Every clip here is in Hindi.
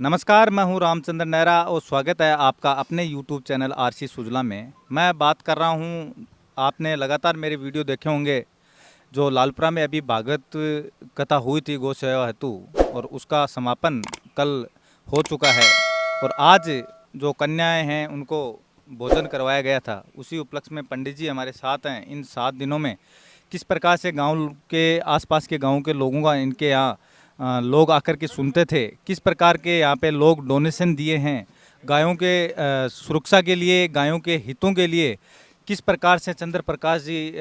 नमस्कार, मैं हूं रामचंद्र नेहरा और स्वागत है आपका अपने YouTube चैनल आरसी सुजला में। मैं बात कर रहा हूं, आपने लगातार मेरे वीडियो देखे होंगे। जो लालपुरा में अभी भागवत कथा हुई थी गौ सेवा हेतु, और उसका समापन कल हो चुका है। और आज जो कन्याएं हैं उनको भोजन करवाया गया था, उसी उपलक्ष्य में पंडित जी हमारे साथ हैं। इन 7 दिनों में किस प्रकार से गांव के आसपास के गांव के लोगों का इनके यहाँ लोग आकर के सुनते थे, किस प्रकार के यहाँ पे लोग डोनेशन दिए हैं गायों के सुरक्षा के लिए, गायों के हितों के लिए, किस प्रकार से चंद्र प्रकाश जी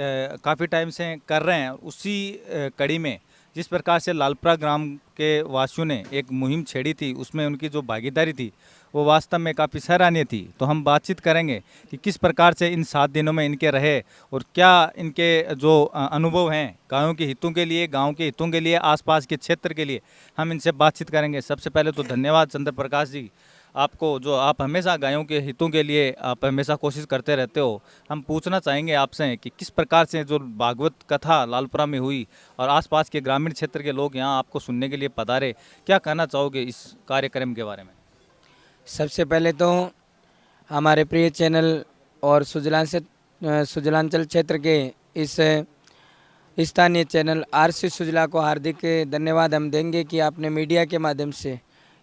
काफ़ी टाइम से कर रहे हैं। उसी कड़ी में जिस प्रकार से लालपुरा ग्राम के वासियों ने एक मुहिम छेड़ी थी, उसमें उनकी जो भागीदारी थी वो वास्तव में काफ़ी सराहनीय थी। तो हम बातचीत करेंगे कि किस प्रकार से इन 7 दिनों में इनके रहे और क्या इनके जो अनुभव हैं गायों के हितों के लिए, गांव के हितों के लिए, आसपास के क्षेत्र के लिए, हम इनसे बातचीत करेंगे। सबसे पहले तो धन्यवाद चंद्र प्रकाश जी आपको, जो आप हमेशा गायों के हितों के लिए आप हमेशा कोशिश करते रहते हो। हम पूछना चाहेंगे आपसे कि किस प्रकार से जो भागवत कथा लालपुरा में हुई और आसपास के ग्रामीण क्षेत्र के लोग यहाँ आपको सुनने के लिए पधारे, क्या कहना चाहोगे इस कार्यक्रम के बारे में? सबसे पहले तो हमारे प्रिय चैनल और सुजलांचल क्षेत्र के इस स्थानीय चैनल आरसी सुजला को हार्दिक धन्यवाद हम देंगे कि आपने मीडिया के माध्यम से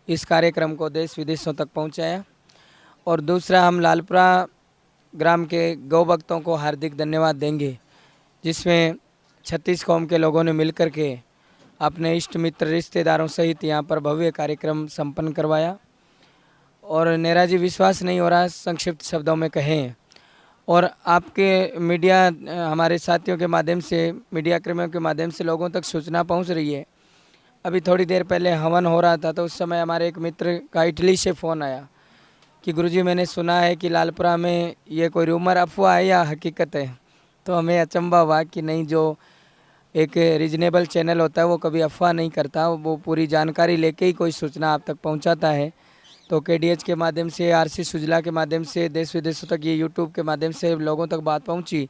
इस कार्यक्रम को देश विदेशों तक पहुंचाया। और दूसरा, हम लालपुरा ग्राम के गौ भक्तों को हार्दिक धन्यवाद देंगे, जिसमें 36 कौम के लोगों ने मिलकर के अपने इष्ट मित्र रिश्तेदारों सहित यहाँ पर भव्य कार्यक्रम संपन्न करवाया। और नेहरा जी, विश्वास नहीं हो रहा संक्षिप्त शब्दों में कहें, और आपके मीडिया हमारे साथियों के माध्यम से, मीडिया कर्मियों के माध्यम से लोगों तक सूचना पहुंच रही है। अभी थोड़ी देर पहले हवन हो रहा था तो उस समय हमारे एक मित्र का इटली से फ़ोन आया कि गुरुजी मैंने सुना है कि लालपुरा में ये कोई रूमर अफवाह है या हकीकत है। तो हमें अचंभा हुआ कि नहीं, जो एक रीजनेबल चैनल होता है वो कभी अफवाह नहीं करता, वो पूरी जानकारी लेके ही कोई सूचना आप तक पहुंचाता है। तो केडीएच के माध्यम से, आरसी सुजला के माध्यम से, देश विदेशों तक ये यूट्यूब के माध्यम से लोगों तक बात पहुंची।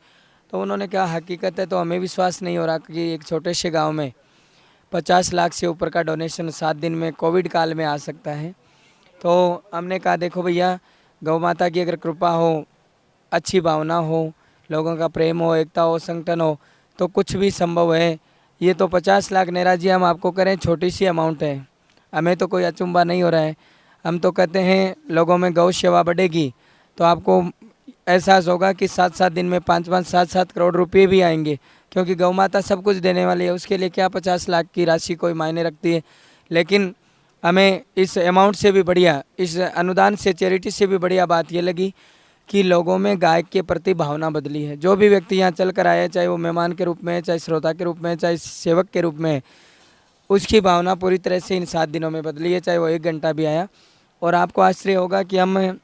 तो उन्होंने कहा हकीकत है। तो हमें विश्वास नहीं हो रहा कि एक छोटे से गांव में 50 लाख से ऊपर का डोनेशन 7 दिन में कोविड काल में आ सकता है। तो हमने कहा देखो भैया, गौ माता की अगर कृपा हो, अच्छी भावना हो, लोगों का प्रेम हो, एकता हो, संगठन हो, तो कुछ भी संभव है। ये तो 50 लाख नेहरा जी हम आपको करें, छोटी सी अमाउंट है, हमें तो कोई अचंभा नहीं हो रहा है। हम तो कहते हैं लोगों में गौ सेवा बढ़ेगी तो आपको एहसास होगा कि 7-7 दिन में 5-5, 7-7 करोड़ रुपए भी आएंगे, क्योंकि गौ माता सब कुछ देने वाली है। उसके लिए क्या 50 लाख की राशि कोई मायने रखती है। लेकिन हमें इस अमाउंट से भी बढ़िया, इस अनुदान से, चैरिटी से भी बढ़िया बात ये लगी कि लोगों में गाय के प्रति भावना बदली है। जो भी व्यक्ति यहाँ चल कर आया, चाहे वो मेहमान के रूप में है, चाहे श्रोता के रूप में है, चाहे सेवक के रूप में है, उसकी भावना पूरी तरह से इन 7 दिनों में बदली है, चाहे वो 1 घंटा भी आया। और आपको आश्चर्य होगा कि हम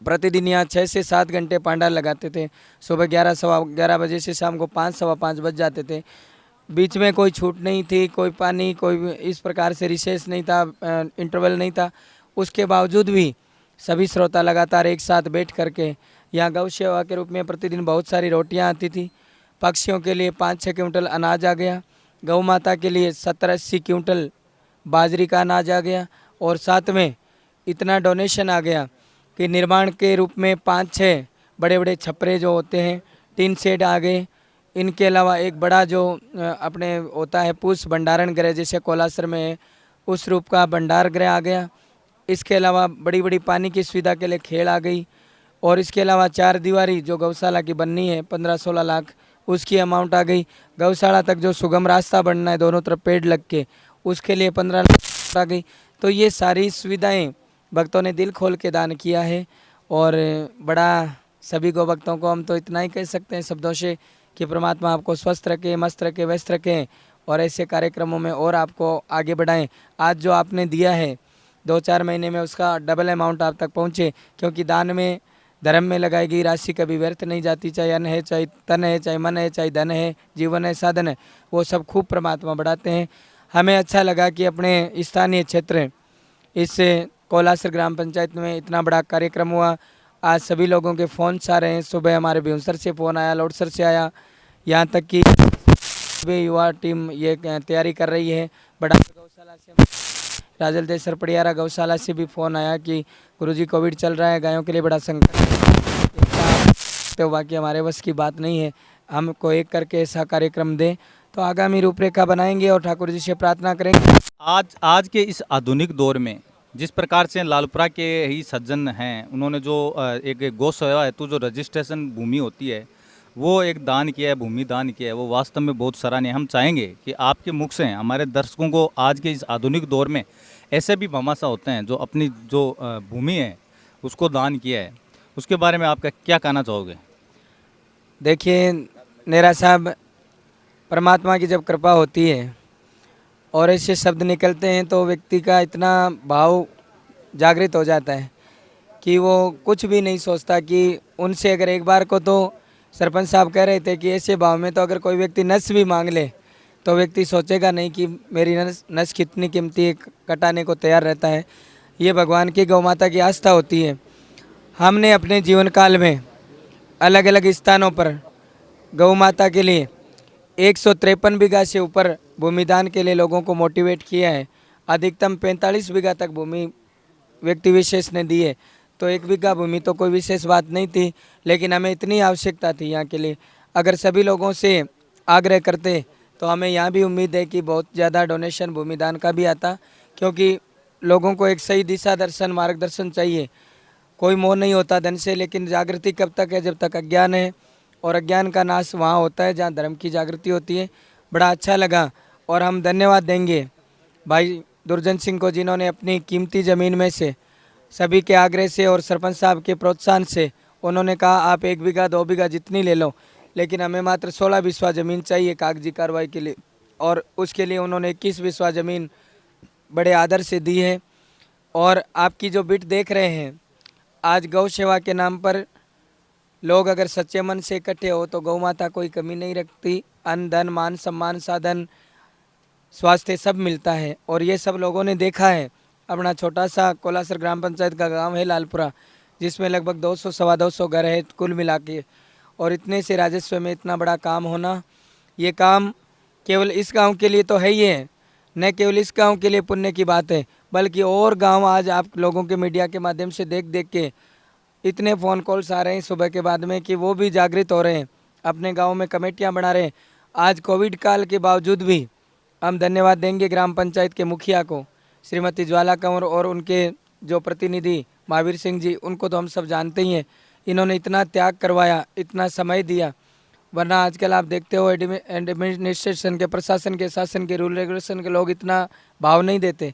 प्रतिदिन यहाँ 6 से 7 घंटे पांडाल लगाते थे। सुबह 11, सवा 11 बजे से शाम को 5, सवा 5 बज जाते थे। बीच में कोई छूट नहीं थी, कोई पानी, कोई इस प्रकार से रिसेस नहीं था, इंटरवल नहीं था। उसके बावजूद भी सभी श्रोता लगातार एक साथ बैठ करके यहाँ गौ सेवा के रूप में प्रतिदिन बहुत सारी रोटियाँ आती थी। पक्षियों के लिए 5-6 क्विंटल अनाज आ गया, गौ माता के लिए 70-80 क्विंटल बाजरी का अनाज आ गया, और साथ में इतना डोनेशन आ गया कि निर्माण के रूप में 5-6 बड़े बड़े छपरे जो होते हैं, टीन शेड आ गए। इनके अलावा एक बड़ा जो अपने होता है पुष भंडारण गृह, जैसे कोलासर में है, उस रूप का भंडार गृह आ गया। इसके अलावा बड़ी बड़ी पानी की सुविधा के लिए खेड़ आ गई। और इसके अलावा 4 दीवारी जो गौशाला की बननी है 15-16 लाख, उसकी अमाउंट आ गई। गौशाला तक जो सुगम रास्ता बनना है दोनों तरफ पेड़ लग के, उसके लिए 15 लाख आ गई। तो ये सारी सुविधाएं भक्तों ने दिल खोल के दान किया है। और बड़ा सभी गौ भक्तों को हम तो इतना ही कह सकते हैं शब्दों से कि परमात्मा आपको स्वस्थ रखे, मस्त रखे, व्यस्त रखें, और ऐसे कार्यक्रमों में और आपको आगे बढ़ाएं। आज जो आपने दिया है 2-4 महीने में उसका डबल अमाउंट आप तक पहुँचे, क्योंकि दान में, धर्म में लगाई गई राशि कभी व्यर्थ नहीं जाती। चाहे अन्न है, चाहे तन है, चाहे मन है, चाहे धन है, जीवन है, साधन है, वो सब खूब परमात्मा बढ़ाते हैं। हमें अच्छा लगा कि अपने स्थानीय क्षेत्र इस कोलासर ग्राम पंचायत में इतना बड़ा कार्यक्रम हुआ। आज सभी लोगों के फ़ोन आ रहे हैं। सुबह हमारे बेउसर से फ़ोन आया, लोडसर से आया, यहाँ तक कि युवा टीम ये तैयारी कर रही है। बड़ा गौशाला से राजल देसर पड़ियारा गौशाला से भी फ़ोन आया कि गुरुजी कोविड चल रहा है, गायों के लिए बड़ा संकट है, तो बाकी हमारे बस की बात नहीं है, हमको एक करके ऐसा कार्यक्रम दें। तो आगामी रूपरेखा बनाएंगे और ठाकुर जी से प्रार्थना करेंगे। आज के इस आधुनिक दौर में जिस प्रकार से लालपुरा के ही सज्जन हैं, उन्होंने जो एक गौ सेवा हेतु जो रजिस्ट्रेशन भूमि होती है वो एक दान किया है, भूमि दान किया है, वो वास्तव में बहुत सराहनीय। हम चाहेंगे कि आपके मुख से हमारे दर्शकों को आज के इस आधुनिक दौर में ऐसे भी भामाशाह होते हैं जो अपनी जो भूमि है उसको दान किया है, उसके बारे में आपका क्या कहना चाहोगे? देखिए नेरा साहब, परमात्मा की जब कृपा होती है और ऐसे शब्द निकलते हैं तो व्यक्ति का इतना भाव जागृत हो जाता है कि वो कुछ भी नहीं सोचता कि उनसे अगर एक बार को तो सरपंच साहब कह रहे थे कि ऐसे भाव में तो अगर कोई व्यक्ति नस भी मांग ले तो व्यक्ति सोचेगा नहीं कि मेरी नस कितनी कीमती है, कटाने को तैयार रहता है। ये भगवान की गौ माता की आस्था होती है। हमने अपने जीवन काल में अलग अलग स्थानों पर गौ माता के लिए 153 बीघा से ऊपर भूमिदान के लिए लोगों को मोटिवेट किया है। अधिकतम 45 बीघा तक भूमि व्यक्ति विशेष ने दी है। तो 1 बीघा भूमि तो कोई विशेष बात नहीं थी, लेकिन हमें इतनी आवश्यकता थी यहाँ के लिए। अगर सभी लोगों से आग्रह करते तो हमें यहाँ भी उम्मीद है कि बहुत ज़्यादा डोनेशन भूमिदान का भी आता, क्योंकि लोगों को एक सही दिशा दर्शन मार्गदर्शन चाहिए। कोई मोह नहीं होता धन से, लेकिन जागृति कब तक है? जब तक अज्ञान है, और अज्ञान का नाश वहाँ होता है जहाँ धर्म की जागृति होती है। बड़ा अच्छा लगा और हम धन्यवाद देंगे भाई दुर्जन सिंह को, जिन्होंने अपनी कीमती ज़मीन में से सभी के आग्रह से और सरपंच साहब के प्रोत्साहन से उन्होंने कहा आप 1 बीघा 2 बीघा जितनी ले लो, लेकिन हमें मात्र 16 बिस्वा ज़मीन चाहिए कागजी कार्रवाई के लिए, और उसके लिए उन्होंने 21 बिस्वा ज़मीन बड़े आदर से दी है। और आपकी जो बिट देख रहे हैं, आज गौ सेवा के नाम पर लोग अगर सच्चे मन से इकट्ठे हो तो गौ माता कोई कमी नहीं रखती। अन्न धन मान सम्मान साधन स्वास्थ्य सब मिलता है, और ये सब लोगों ने देखा है। अपना छोटा सा कोलासर ग्राम पंचायत का गांव है लालपुरा, जिसमें लगभग 200 सवा 200 घर है कुल मिला के, और इतने से राजस्व में इतना बड़ा काम होना, ये काम केवल इस गांव के लिए तो है ही है, न केवल इस गांव के लिए पुण्य की बात है, बल्कि और गांव आज आप लोगों के मीडिया के माध्यम से देख देख के इतने फ़ोन कॉल्स आ रहे हैं सुबह के बाद में कि वो भी जागृत हो रहे हैं, अपने गांव में कमेटियां बना रहे हैं। आज कोविड काल के बावजूद भी हम धन्यवाद देंगे ग्राम पंचायत के मुखिया को, श्रीमती ज्वाला कंवर, और उनके जो प्रतिनिधि महावीर सिंह जी, उनको तो हम सब जानते ही हैं। इन्होंने इतना त्याग करवाया, इतना समय दिया, वरना आजकल आप देखते हो एडमिनिस्ट्रेशन के, प्रशासन के, शासन के, रूल रेगुलेशन के लोग इतना भाव नहीं देते,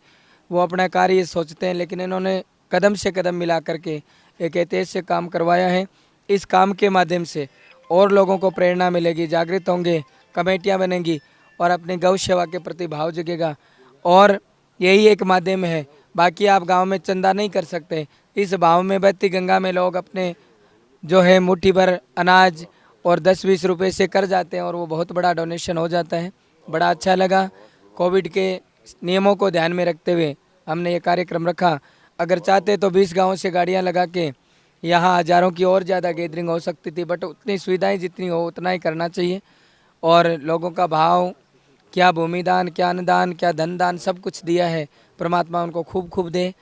वो अपना कार्य सोचते हैं, लेकिन इन्होंने कदम से कदम मिला करके एक ऐतिहासिक काम करवाया है। इस काम के माध्यम से और लोगों को प्रेरणा मिलेगी, जागृत होंगे, कमेटियां बनेंगी और अपनी गौ सेवा के प्रति भाव जगेगा, और यही एक माध्यम है। बाकी आप गांव में चंदा नहीं कर सकते, इस भाव में बहती गंगा में लोग अपने जो है मुट्ठी भर अनाज और 10-20 रुपये से कर जाते हैं, और वो बहुत बड़ा डोनेशन हो जाता है। बड़ा अच्छा लगा। कोविड के नियमों को ध्यान में रखते हुए हमने ये कार्यक्रम रखा। अगर चाहते तो 20 गाँवों से गाड़ियाँ लगा के यहाँ हज़ारों की और ज़्यादा गैदरिंग हो सकती थी, बट उतनी सुविधाएं जितनी हो उतना ही करना चाहिए। और लोगों का भाव, क्या भूमिदान, क्या अन्नदान, क्या धनदान, सब कुछ दिया है, परमात्मा उनको खूब खूब दे।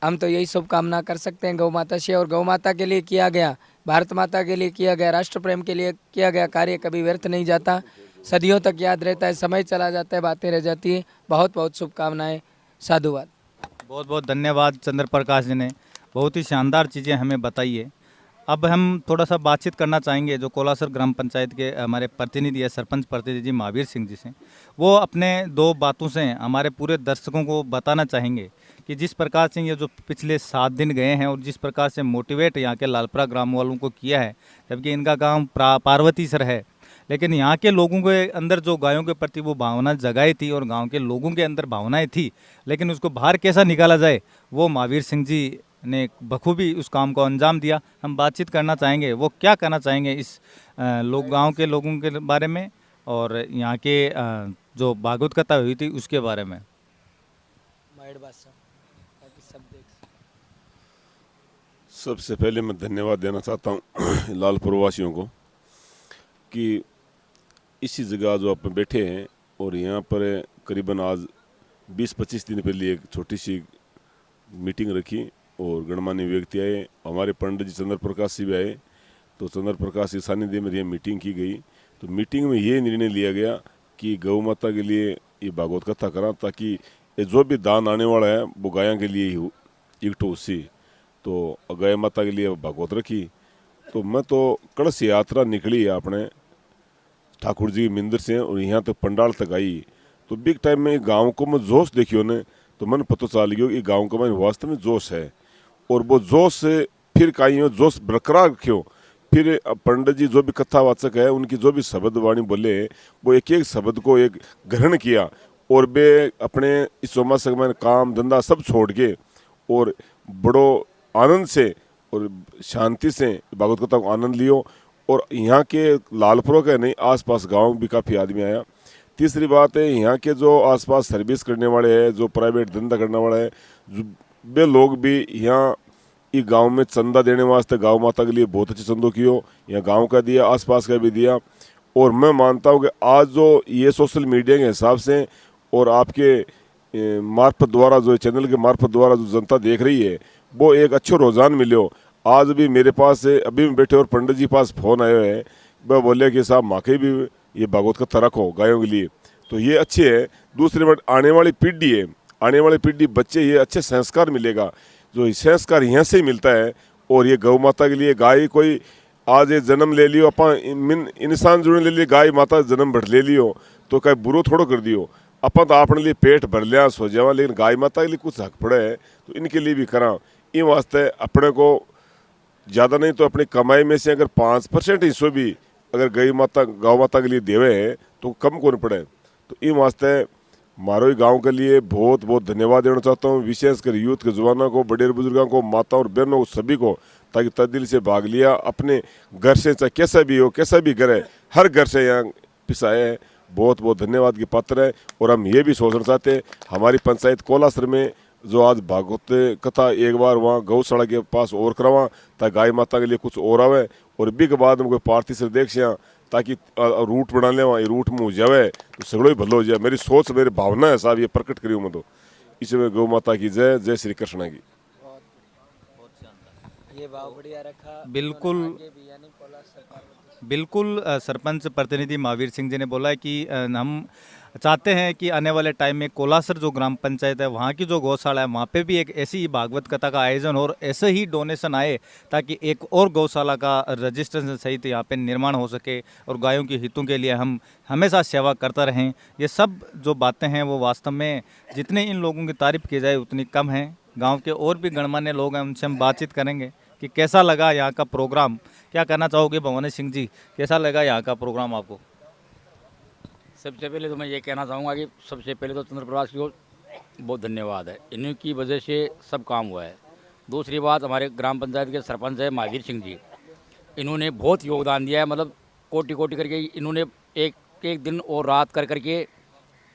हम तो यही शुभकामना कर सकते हैं गौ माता से। और गौ माता के लिए किया गया, भारत माता के लिए किया गया, राष्ट्र प्रेम के लिए किया गया कार्य कभी व्यर्थ नहीं जाता, सदियों तक याद रहता है। समय चला जाता है, बातें रह जाती है। बहुत बहुत शुभकामनाएं, साधुवाद। बहुत बहुत धन्यवाद चंद्र प्रकाश जी ने, बहुत ही शानदार चीज़ें हमें बताई है। अब हम थोड़ा सा बातचीत करना चाहेंगे जो कोलासर ग्राम पंचायत के हमारे प्रतिनिधि है, सरपंच प्रतिनिधि महावीर सिंह जी से। वो अपने 2 बातों से हमारे पूरे दर्शकों को बताना चाहेंगे कि जिस प्रकार से ये जो पिछले 7 दिन गए हैं और जिस प्रकार से मोटिवेट यहाँ के लालपुरा ग्राम वालों को किया है, जबकि इनका गाँव पार्वती सर है, लेकिन यहाँ के लोगों के अंदर जो गायों के प्रति वो भावना जगाई थी और गांव के लोगों के अंदर भावनाएं थी, लेकिन उसको बाहर कैसा निकाला जाए वो महावीर सिंह जी ने बखूबी उस काम को अंजाम दिया। हम बातचीत करना चाहेंगे, वो क्या कहना चाहेंगे इस गांव के लोगों के बारे में और यहाँ के जो भागवत कथा हुई थी उसके बारे में। सबसे पहले मैं धन्यवाद देना चाहता हूँ लालपुर वासियों को कि इसी जगह जो आप बैठे हैं और यहाँ पर करीबन आज 20-25 दिन पहले एक छोटी सी मीटिंग रखी और गणमान्य व्यक्ति आए, हमारे पंडित जी चंद्र प्रकाश जी भी आए। तो चंद्र प्रकाश के सानिध्य में ये मीटिंग की गई। तो मीटिंग में ये निर्णय लिया गया कि गौ माता के लिए ये भागवत कथा करा, ताकि ये जो भी दान आने वाला है वो गायों के लिए ही इकट्ठो उससे। तो गाय माता के लिए भागवत रखी। तो मैं तो कलश यात्रा निकली अपने ठाकुर जी के मंदिर से और यहाँ तक पंडाल तक आई। तो बिग टाइम में गाँव को मैं जोश देखियो ने, तो मन पता चल गया कि गाँव का में वास्तव में जोश है। और वो जोश से फिर कहीं जोश बरकरार रखियो। फिर पंडित जी जो भी कथावाचक है उनकी जो भी शब्द वाणी बोले, वो एक एक शब्द को एक ग्रहण किया और वे अपने इस चौमास में काम धंधा सब छोड़ के और बड़ो आनंद से और शांति से भागवत कथा को आनंद लियो। और यहाँ के लालपुर के नहीं आसपास गांव भी काफ़ी आदमी आया। तीसरी बात है, यहाँ के जो आसपास सर्विस करने वाले हैं, जो प्राइवेट धंधा करने वाले हैं, वे लोग भी यहाँ ये गांव में चंदा देने वास्ते गांव माता के लिए बहुत अच्छे चंदों कियो। यहाँ गांव का दिया, आसपास का भी दिया। और मैं मानता हूँ कि आज जो ये सोशल मीडिया के हिसाब से और आपके मार्फत द्वारा, जो चैनल के मार्फत द्वारा जो जनता देख रही है, वो एक अच्छो रुझान मिलो। आज भी मेरे पास अभी में बैठे और पंडित जी पास फोन आए हुए हैं, वह बोले कि साहब माके भी ये भागवत कथा रखो गायों के लिए। तो ये अच्छे है। दूसरी बात, आने वाली पीढ़ी है, आने वाली पीढ़ी बच्चे ये अच्छे संस्कार मिलेगा, जो संस्कार यहाँ से ही मिलता है। और ये गौ माता के लिए गाय कोई आज ये जन्म ले लियो, अपन इंसान जुड़े ले लिए गाय माता जन्म भर ले लियो तो कहीं बुरो थोड़ो कर दियो। अपन तो अपने लिए पेट भर लिया सो जावा, लेकिन गाय माता के लिए कुछ हक पड़े है तो इनके लिए भी करा। इन वास्ते अपने को ज़्यादा नहीं तो अपनी कमाई में से अगर 5% हिस्सों भी अगर गौ माता के लिए देवे है तो कम कौन पड़े। तो इन वास्ते मारो ही गाँव के लिए बहुत बहुत धन्यवाद देना चाहता हूँ, विशेषकर यूथ के जवानों को, बड़े बुजुर्गों को, माताओं और बहनों को, सभी को, ताकि तदिल से भाग लिया अपने घर से, चाहे कैसा भी हो, कैसा भी घर है, हर घर से यहाँ पिसाए हैं। बहुत बहुत धन्यवाद की पात्र है। और हम ये भी सोचना चाहते हैं, हमारी पंचायत कोलासर में जो आज भागवत कथा एक बार वहाँ गौशाला के पास और करवा, ताकि गाय माता के लिए कुछ और आवे। और भी के बाद में कोई पार्टी से देख यहाँ, ताकि रूट बना ले, वहाँ ये रूट में हो जाए तो सगड़ो ही भलो हो जाए। मेरी सोच, मेरी भावना है साहब, ये प्रकट करी मैं तो। इसमें गौ माता की जय, जय श्री कृष्ण की। ये भाव बढ़िया रखा। बिल्कुल और आगे भी यानी बिल्कुल सरपंच प्रतिनिधि महावीर सिंह जी ने बोला है कि हम चाहते हैं कि आने वाले टाइम में कोलासर जो ग्राम पंचायत है, वहाँ की जो गौशाला है, वहाँ पे भी एक ऐसी ही भागवत कथा का आयोजन और ऐसे ही डोनेशन आए, ताकि एक और गौशाला का रजिस्ट्रेशन सहित यहाँ पे निर्माण हो सके और गायों के हितों के लिए हम हमेशा सेवा करता रहें। ये सब जो बातें हैं वो वास्तव में जितने इन लोगों की तारीफ की जाए उतनी कम है। गाँव के और भी गणमान्य लोग हैं, उनसे हम बातचीत करेंगे कि कैसा लगा यहाँ का प्रोग्राम। क्या कहना चाहोगे भवानी सिंह जी, कैसा लगा यहाँ का प्रोग्राम आपको? सबसे पहले तो मैं ये कहना चाहूँगा कि सबसे पहले तो चंद्र प्रकाश को बहुत धन्यवाद है, इन्हीं की वजह से सब काम हुआ है। दूसरी बात, हमारे ग्राम पंचायत के सरपंच है महावीर सिंह जी, इन्होंने बहुत योगदान दिया है। मतलब कोटि कोटि करके इन्होंने एक एक दिन और रात कर करके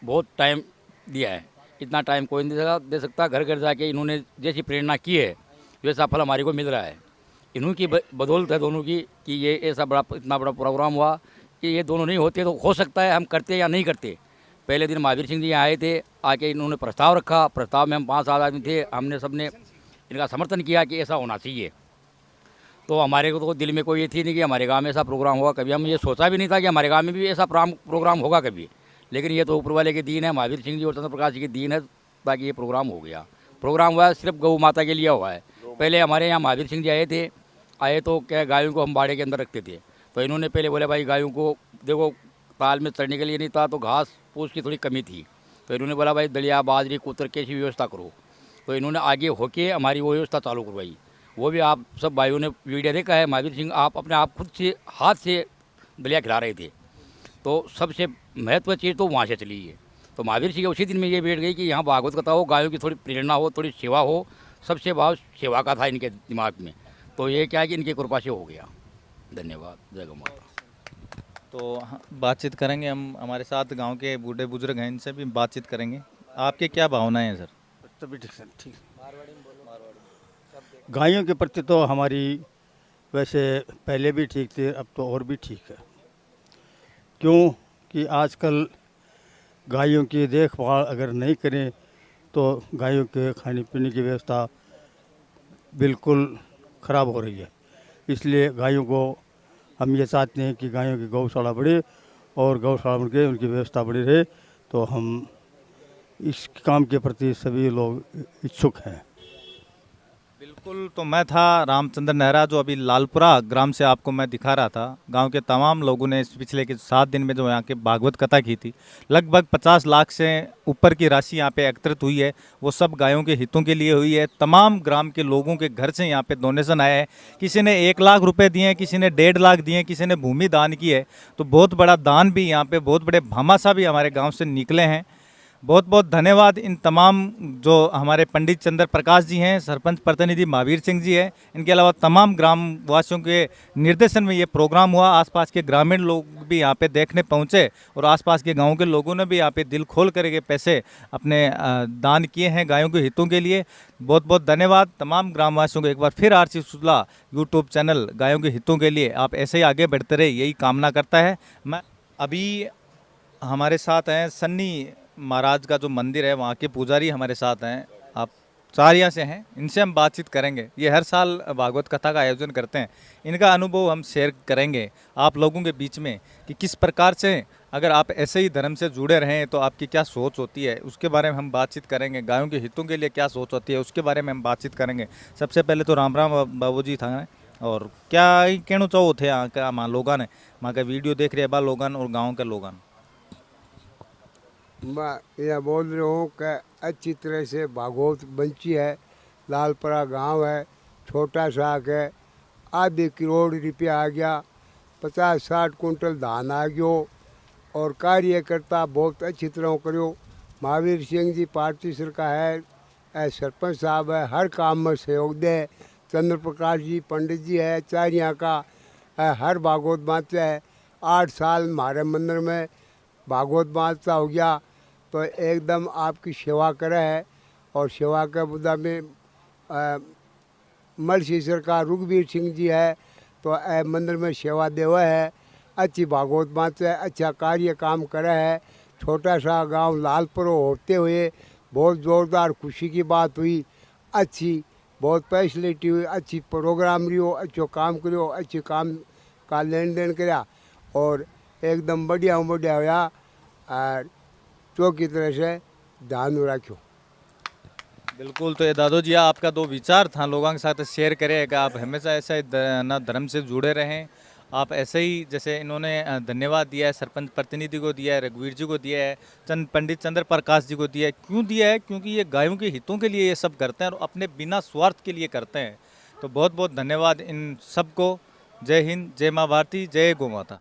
बहुत टाइम दिया है। इतना टाइम कोई नहीं दे सकता। घर घर जाके इन्होंने जैसी प्रेरणा की है वैसा फल हमारे को मिल रहा है। इन्हों की बदौलत है दोनों की कि ये ऐसा बड़ा, इतना बड़ा प्रोग्राम हुआ कि ये दोनों नहीं होते तो हो सकता है हम करते या नहीं करते। पहले दिन महावीर सिंह जी यहाँ आए थे, आके इन्होंने प्रस्ताव रखा। प्रस्ताव में हम 5-7 आदमी थे, हमने सबने इनका समर्थन किया कि ऐसा होना चाहिए। तो हमारे को तो दिल में कोई ये थी नहीं कि हमारे गांव में ऐसा प्रोग्राम होगा। कभी हम ये सोचा भी नहीं था कि हमारे गांव में भी ऐसा प्रोग्राम होगा कभी। लेकिन ये तो ऊपर वाले के दीन है, महावीर सिंह जी और चंद्र प्रकाश जी के दीन है, ताकि ये प्रोग्राम हो गया। प्रोग्राम हुआ सिर्फ गौ माता के लिए हुआ है। पहले हमारे यहाँ महावीर सिंह जी आए तो क्या गायों को हम बाड़े के अंदर रखते थे। तो इन्होंने पहले बोले भाई गायों को देखो ताल में चढ़ने के लिए नहीं था, तो घास फूस की थोड़ी कमी थी। तो इन्होंने बोला भाई दलिया बाजरी कुतर कैसी व्यवस्था करो। तो इन्होंने आगे होके हमारी वो व्यवस्था चालू करवाई। वो भी आप सब भाइयों ने वीडियो देखा है, महावीर सिंह आप अपने आप खुद से हाथ से दलिया खिला रहे थे। तो सबसे महत्व चीज़ तो वहाँ से चली है। तो महावीर सिंह उसी दिन में ये बैठ गई कि यहाँ भागवत कथा हो, गायों की थोड़ी प्रेरणा हो, थोड़ी सेवा हो। सबसे भाव सेवा का था इनके दिमाग में। तो ये क्या है कि इनकी कृपा से हो गया। धन्यवाद, जय गौ माता। तो बातचीत करेंगे हम, हमारे साथ गांव के बूढ़े बुजुर्ग हैं, इनसे भी बातचीत करेंगे। आपके क्या भावनाएं हैं सर? तभी ठीक। गायों के प्रति तो हमारी वैसे पहले भी ठीक थी, अब तो और भी ठीक है। क्यों कि आजकल गायों की देखभाल अगर नहीं करें तो गायों के खाने पीने की व्यवस्था बिल्कुल ख़राब हो रही है। इसलिए गायों को हम ये चाहते हैं कि गायों की गौशाला बढ़े और गौशाला बन के उनकी व्यवस्था बनी रहे, तो हम इस काम के प्रति सभी लोग इच्छुक हैं। बिल्कुल, तो मैं था रामचंद्र नेहरा, जो अभी लालपुरा ग्राम से आपको मैं दिखा रहा था। गांव के तमाम लोगों ने इस पिछले के 7 दिन में जो यहाँ के भागवत कथा की थी, लगभग 50 लाख से ऊपर की राशि यहाँ पे एकत्रित हुई है। वो सब गायों के हितों के लिए हुई है। तमाम ग्राम के लोगों के घर से यहाँ पे डोनेशन आया है। किसी ने 1 लाख रुपए दिए हैं, किसी ने 1.5 लाख दिए हैं, किसी ने भूमि दान की है। तो बहुत बड़ा दान भी यहाँ पे, बहुत बड़े भामाशाह भी हमारे गाँव से निकले हैं। बहुत बहुत धन्यवाद इन तमाम जो हमारे पंडित चंद्र प्रकाश जी हैं, सरपंच प्रतिनिधि महावीर सिंह जी हैं, इनके अलावा तमाम ग्राम वासियों के निर्देशन में ये प्रोग्राम हुआ। आसपास के ग्रामीण लोग भी यहाँ पे देखने पहुँचे और आसपास के गांवों के लोगों ने भी यहाँ पे दिल खोल करके पैसे अपने दान किए हैं गायों के हितों के लिए। बहुत बहुत धन्यवाद तमाम ग्रामवासियों को। एक बार फिर आरसी सुजला यूट्यूब चैनल गायों के हितों के लिए आप ऐसे ही आगे बढ़ते रहे, यही कामना करता है। मैं अभी हमारे साथ हैं सन्नी महाराज का जो मंदिर है, वहाँ के पुजारी हमारे साथ हैं। आप चारिया से हैं, इनसे हम बातचीत करेंगे। ये हर साल भागवत कथा का आयोजन करते हैं। इनका अनुभव हम शेयर करेंगे आप लोगों के बीच में कि किस प्रकार से अगर आप ऐसे ही धर्म से जुड़े रहें तो आपकी क्या सोच होती है, उसके बारे में हम बातचीत करेंगे। गायों के हितों के लिए क्या सोच होती है, उसके बारे में हम बातचीत करेंगे। सबसे पहले तो राम राम बाबू जी था, और क्या कहना चाहो थे यहाँ का माँ लोगन है, वहाँ का वीडियो देख रहे बा लोगन और गाँव के लोगन। मैं यह बोल रहा हूँ कि अच्छी तरह से भागवत बंची है। लालपुरा गांव है, छोटा सा के आधे करोड़ रुपया आ गया, 50-60 कुंटल धान आ गयो और कार्यकर्ता बहुत अच्छी तरह करो। महावीर सिंह जी पार्टी सरकार है, सरपंच साहब है, हर काम में सहयोग दे। चंद्र प्रकाश जी पंडित जी है, चारिया का हर भागवत बाँचता है। 8 साल हमारे मंदिर में भागवत बाँचता हो गया, तो एकदम आपकी सेवा करे है। और सेवा के बुदा में मलसी सरकार रघुवीर सिंह जी है, तो मंदिर में सेवा देवा है, अच्छी भागवत बाँचे है, अच्छा कार्य काम करे है। छोटा सा गांव लालपुर होते हुए बहुत ज़ोरदार खुशी की बात हुई। अच्छी बहुत फैसिलिटी हुई, अच्छी प्रोग्राम रियो, अच्छो काम करो, अच्छे काम का लेन देन कराया और एकदम बढ़िया बढ़िया होया। और चौकी तरह से ध्यान रखो। बिल्कुल, तो ये दादू जी आपका 2 विचार था लोगों के साथ शेयर करें कि आप हमेशा ऐसे ना धर्म से जुड़े रहें। आप ऐसे ही, जैसे इन्होंने धन्यवाद दिया है, सरपंच प्रतिनिधि को दिया है, रघुवीर जी को दिया है, पंडित चंद्र प्रकाश जी को दिया है। क्यों दिया है? क्योंकि ये गायों के हितों के लिए ये सब करते हैं और अपने बिना स्वार्थ के लिए करते हैं। तो बहुत बहुत धन्यवाद इन सबको। जय हिंद, जय माँ भारती, जय गौ माता।